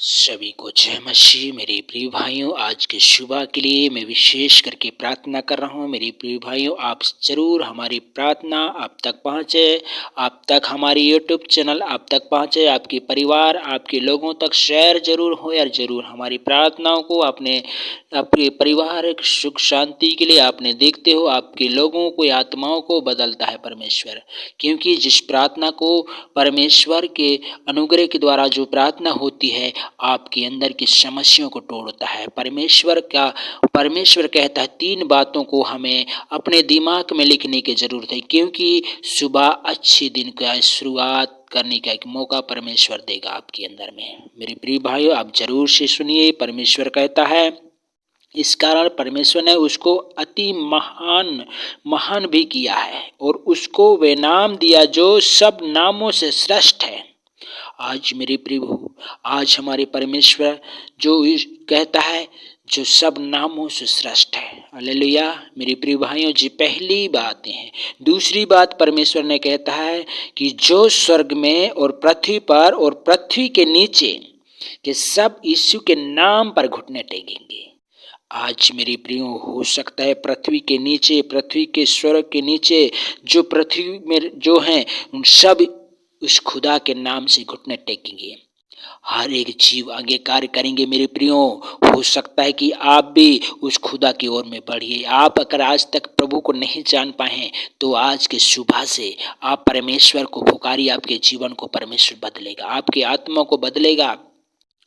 सभी को जय मसीह। मेरे प्रिय भाइयों, आज के सुबह के लिए मैं विशेष करके प्रार्थना कर रहा हूँ। मेरे प्रिय भाइयों, आप जरूर हमारी प्रार्थना आप तक पहुँचे, आप तक हमारी यूट्यूब चैनल आप तक पहुँचे, आपके परिवार आपके लोगों तक शेयर जरूर हो और जरूर हमारी प्रार्थनाओं को आपके परिवार सुख शांति के लिए आपने देखते हो। आपके लोगों को आत्माओं को बदलता है परमेश्वर, क्योंकि जिस प्रार्थना को परमेश्वर के अनुग्रह के द्वारा जो प्रार्थना होती है आपके अंदर की समस्याओं को तोड़ता है। परमेश्वर कहता है 3 बातों को हमें अपने दिमाग में लिखने की जरूरत है, क्योंकि सुबह अच्छे दिन का शुरुआत करने का एक मौका परमेश्वर देगा आपके अंदर में। मेरे प्रिय भाइयों, आप जरूर से सुनिए। परमेश्वर कहता है, इस कारण परमेश्वर ने उसको अति महान भी किया है और उसको वे नाम दिया जो सब नामों से श्रेष्ठ है। आज मेरे प्रभु, आज हमारे परमेश्वर जो कहता है जो सब नामों से श्रेष्ठ है। हालेलुया। मेरे प्रिय भाइयों जी, पहली बात है। दूसरी बात परमेश्वर ने कहता है कि जो स्वर्ग में और पृथ्वी पर और पृथ्वी के नीचे के सब यीशु के नाम पर घुटने टेकेंगे। आज मेरे प्रियो, हो सकता है पृथ्वी के नीचे, पृथ्वी के स्वर्ग के नीचे जो पृथ्वी में जो हैं उन सब उस खुदा के नाम से घुटने टेकेंगे। हर एक जीव आगे कार्य करेंगे। मेरे प्रियो, हो सकता है कि आप भी उस खुदा की ओर में बढ़िए। आप अगर आज तक प्रभु को नहीं जान पाए तो आज के सुबह से आप परमेश्वर को पुकारिए। आपके जीवन को परमेश्वर बदलेगा, आपके आत्मा को बदलेगा,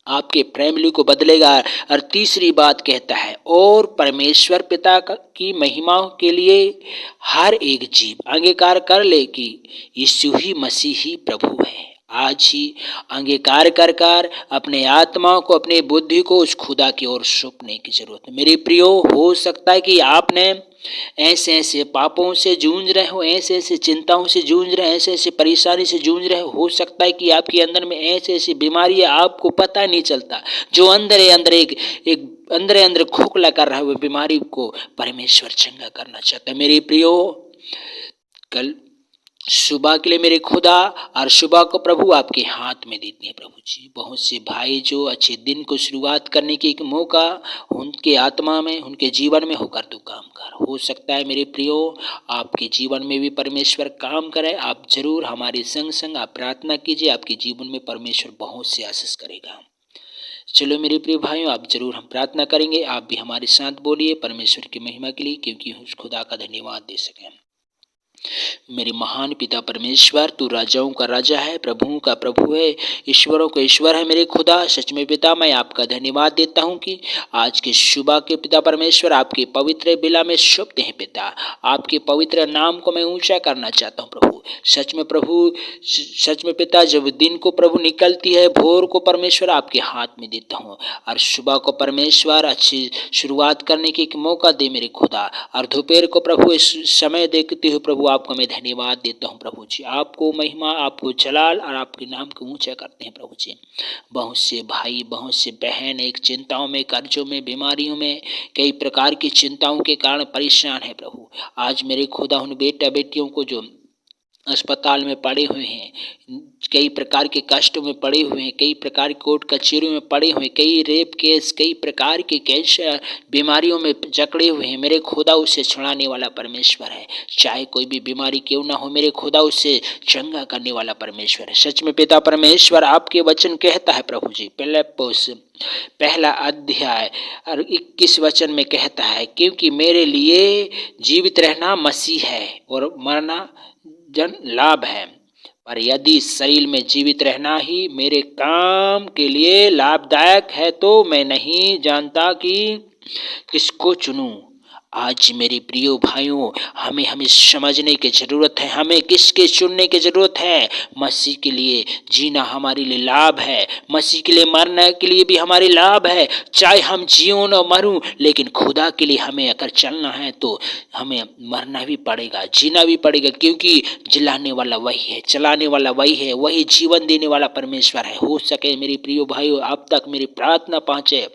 आपके फैमिली को बदलेगा। और तीसरी बात कहता है, और परमेश्वर पिता की महिमा के लिए हर एक जीव अंगीकार कर ले कि यीशु ही मसीह ही प्रभु है। आज ही अंगीकार कर अपने आत्मा को, अपने बुद्धि को उस खुदा की ओर सौंपने की जरूरत है। मेरे प्रियो, हो सकता है कि आपने ऐसे ऐसे पापों से जूझ रहे हो, ऐसे ऐसे चिंताओं से जूझ रहे, ऐसे ऐसे परेशानी से जूझ रहे हो सकता है कि आपके अंदर में ऐसे ऐसी बीमारी है आपको पता नहीं चलता, जो अंदर अंदर खोखला कर रहा है। वो बीमारी को परमेश्वर चंगा करना चाहता है। मेरे प्रियो, कल सुबह के लिए मेरे खुदा और सुबह को प्रभु आपके हाथ में देते हैं। प्रभु जी, बहुत से भाई जो अच्छे दिन को शुरुआत करने की एक मौका उनके आत्मा में, उनके जीवन में होकर तो काम कर। हो सकता है मेरे प्रियो, आपके जीवन में भी परमेश्वर काम करे। आप जरूर हमारे संग संग आप प्रार्थना कीजिए, आपके जीवन में परमेश्वर बहुत से आशीष करेगा। चलो मेरे प्रिय भाइयों, आप जरूर हम प्रार्थना करेंगे। आप भी हमारे साथ बोलिए परमेश्वर की महिमा के लिए, क्योंकि उस खुदा का धन्यवाद दे सकें। मेरे महान पिता परमेश्वर, तू राजाओं का राजा है, प्रभुओं का प्रभु है, ईश्वरों का ईश्वर है। मेरे खुदा सच में पिता, मैं आपका धन्यवाद देता हूँ कि आज के सुबह के पिता परमेश्वर आपके पवित्र बिला में शुभते हैं। पिता, आपके पवित्र नाम को मैं ऊंचा करना चाहता हूँ प्रभु। सच में प्रभु, सच में पिता, जब दिन को प्रभु निकलती है, भोर को परमेश्वर आपके हाथ में देता हूँ, और सुबह को परमेश्वर अच्छी शुरुआत करने की एक मौका दे मेरे खुदा, और दोपहर को प्रभु इस समय देखते हुए प्रभु आपको मैं धन्यवाद देता हूँ। प्रभु जी, आपको महिमा, आपको जलाल और आपके नाम को ऊंचा करते हैं। प्रभु जी, बहुत से भाई, बहुत से बहन एक चिंताओं में, कर्जों में, बीमारियों में, कई प्रकार की चिंताओं के कारण परेशान है। प्रभु, आज मेरे खुदा उन बेटा बेटियों को जो अस्पताल में पड़े हुए हैं, कई प्रकार के कष्टों में पड़े हुए हैं, कई प्रकार की कोर्ट कचहरियों में पड़े हुए हैं, कई रेप केस, कई प्रकार के कैंसर बीमारियों में जकड़े हुए हैं, मेरे खुदा उससे छुड़ाने वाला परमेश्वर है। चाहे कोई भी बीमारी क्यों ना हो, मेरे खुदा उससे चंगा करने वाला परमेश्वर है। सच में पिता परमेश्वर, आपके वचन कहता है प्रभु जी, पहला अध्याय और 21 वचन में कहता है, क्योंकि मेरे लिए जीवित रहना मसीह है और मरना जन लाभ है, पर यदि शरीर में जीवित रहना ही मेरे काम के लिए लाभदायक है तो मैं नहीं जानता कि किसको चुनूं। आज मेरे प्रियो भाइयों, हमें समझने की जरूरत है, हमें किसके चुनने की जरूरत है। मसीह के लिए जीना हमारे लिए लाभ है, मसीह के लिए मरने के लिए भी हमारे लाभ है। चाहे हम जियो न मरूं, लेकिन खुदा के लिए हमें अगर चलना है तो हमें मरना भी पड़ेगा, जीना भी पड़ेगा, क्योंकि जिलाने वाला वही है, चलाने वाला वही है, वही जीवन देने वाला परमेश्वर है। हो सके मेरे प्रियो भाइयों, अब तक मेरी प्रार्थना पहुंचे,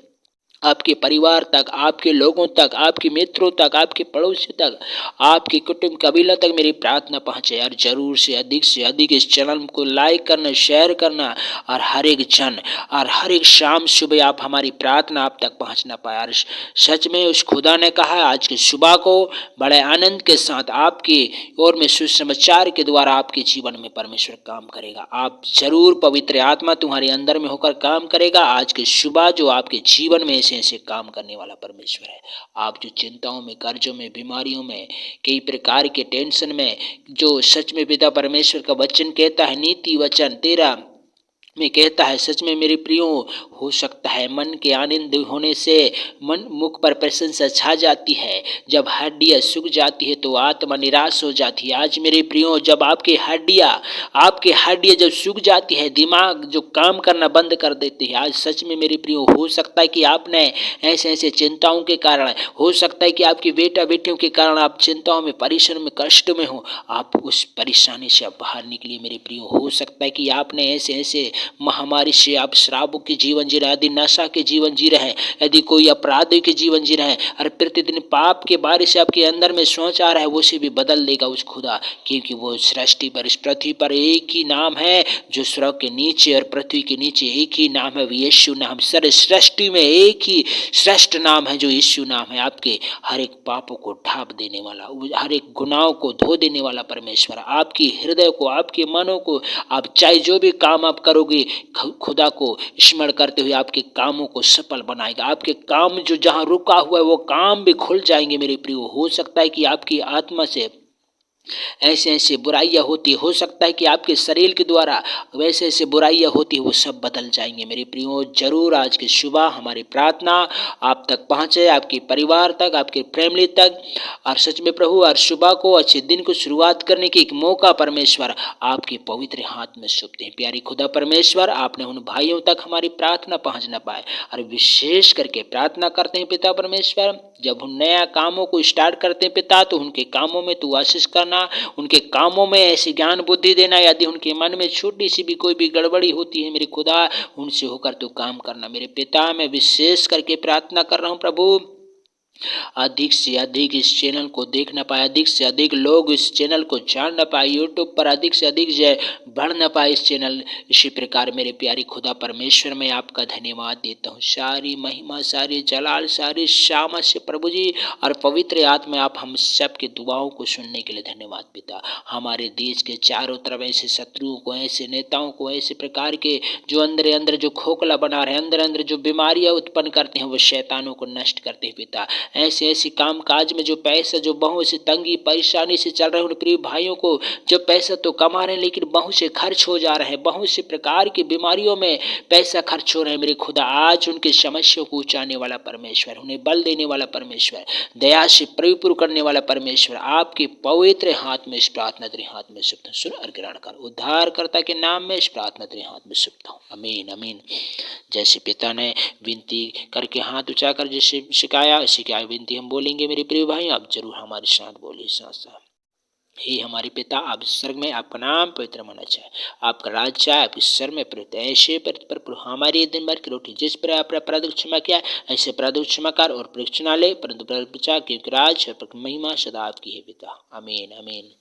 आपके परिवार तक, आपके लोगों तक, आपके मित्रों तक, आपके पड़ोसियों तक, आपके कुटुंब कबीला तक मेरी प्रार्थना पहुँचे। और ज़रूर से अधिक इस चैनल को लाइक करना, शेयर करना, और हर एक जन और हर एक शाम सुबह आप हमारी प्रार्थना आप तक पहुँचना पाए। और सच में उस खुदा ने कहा आज की सुबह को बड़े आनंद के साथ आपकी ओर में सुसमाचार के द्वारा आपके जीवन में परमेश्वर काम करेगा। आप जरूर पवित्र आत्मा तुम्हारे अंदर में होकर काम करेगा। आज की सुबह जो आपके जीवन में ऐसे काम करने वाला परमेश्वर है। आप जो चिंताओं में, कर्जों में, बीमारियों में, कई प्रकार के टेंशन में, जो सच में पिता परमेश्वर का वचन कहता है, नीति वचन तेरा में कहता है, सच में मेरे प्रियो हो सकता है मन के आनंद होने से मन मुख पर प्रशंसा छा जाती है। जब हड्डियां सूख जाती है तो आत्मा निराश हो जाती है। आज मेरे प्रियो जब आपके हड्डियां जब सूख जाती है, दिमाग जो काम करना बंद कर देती है, आज सच में मेरे प्रियो हो सकता है कि आपने ऐसे चिंताओं के कारण, हो सकता है कि आपके बेटा बेटियों के कारण आप चिंताओं में, परेशान में, कष्ट में हो। आप उस परेशानी से आप बाहर निकलिए मेरे प्रियो। हो सकता है कि आपने ऐसे महामारी से आप शराबों के जीवन जी रहे हैं, यदि नशा के जीवन जी रहे हैं, यदि कोई अपराध के जीवन जी रहे हैं, और प्रतिदिन पाप के बारे से आपके अंदर में सोच आ रहा है, वो से भी बदल देगा उस खुदा। क्योंकि वो सृष्टि पर, इस पृथ्वी पर एक ही नाम है जो स्वर्ग के नीचे और पृथ्वी के नीचे एक ही नाम है, वो यीशु नाम। सारे सृष्टि में एक ही श्रेष्ठ नाम है जो यीशु नाम है। आपके हर एक पापों को ढांप देने वाला, हर एक गुनाहों को धो देने वाला परमेश्वर, आपकी हृदय को, आपके मनों को, आप चाहे जो भी काम आप करोगे खुदा को स्मरण करते हुए आपके कामों को सफल बनाएगा। आपके काम जो जहां रुका हुआ है वो काम भी खुल जाएंगे मेरे प्रियो। हो सकता है कि आपकी आत्मा से ऐसे बुराइयां होती, हो सकता है कि आपके शरीर के द्वारा वैसे बुराइयां होती, वो सब बदल जाएंगे मेरे प्रियो। जरूर आज की सुबह हमारी प्रार्थना आप तक पहुंचे, आपके परिवार तक, आपके फैमिली तक। और सच में प्रभु और सुबह को, अच्छे दिन को शुरुआत करने की एक मौका परमेश्वर आपके पवित्र हाथ में सौंपते हैं। प्यारी खुदा परमेश्वर, आपने उन भाइयों तक हमारी प्रार्थना पहुंच न पाए, और विशेष करके प्रार्थना करते हैं पिता परमेश्वर, जब उन नया कामों को स्टार्ट करते हैं पिता, तो उनके कामों में तू आशीष करना, उनके कामों में ऐसी ज्ञान बुद्धि देना। यदि उनके मन में छोटी सी भी कोई भी गड़बड़ी होती है मेरे खुदा, उनसे होकर तू काम करना मेरे पिता। मैं विशेष करके प्रार्थना कर रहा हूँ प्रभु, अधिक से अधिक इस चैनल को देख न पाए, अधिक से अधिक लोग इस चैनल को जान न पाए, यूट्यूब पर अधिक से अधिक जय बढ़ न पाए इस चैनल। इसी प्रकार मेरे प्यारी खुदा परमेश्वर, मैं आपका धन्यवाद देता हूँ। सारी महिमा, सारी जलाल, सारी शामा से प्रभु जी और पवित्र आत्मा, आप हम सबके दुआओं को सुनने के लिए धन्यवाद पिता। हमारे देश के चारों तरफ ऐसे शत्रुओं को, ऐसे नेताओं को, ऐसे प्रकार के जो अंदर जो खोखला बना रहे, अंदर जो बीमारियां उत्पन्न करते हैं, वो शैतानों को नष्ट करते हैं पिता। ऐसे काम काज में जो पैसा, जो बहुत से तंगी परेशानी से चल रहे हैं उन प्रिय भाइयों को, जो पैसा तो कमा रहे हैं लेकिन बहुत से खर्च हो जा रहे हैं, बहुत से प्रकार की बीमारियों में पैसा खर्च हो रहे हैं मेरे खुदा, आज उनकी समस्या को उचाने वाला परमेश्वर, उन्हें बल देने वाला परमेश्वर, दया से परिपूर्ण करने वाला परमेश्वर, आपके पवित्र हाथ में इस प्रार्थना तेरे हाथ में सुप्त सुन और ग्रहण कर। उद्धारकर्ता के नाम में इस प्रार्थना तेरे हाथ में सुप्त हूँ, अमीन अमीन। जैसे पिता ने विनती करके हाथ उठाकर जैसे सिखाया, इसी क्या विनती हम बोलेंगे मेरे प्रिय भाई, आप जरूर हमारे साथ बोलिए साथ साथ। हे हमारे पिता, आप स्वर्ग में, आपका नाम पवित्र माना जाए, आपका राज्य आए, आपके सर में प्रति ऐसे पर हमारे दिन भर की रोटी जिस पर आपने अपराध क्षमा किया ऐसे अपराध क्षमा कर, और परीक्षा ले परंतु बचा, क्योंकि राज महिमा सदा आपकी है पिता, आमीन आमीन।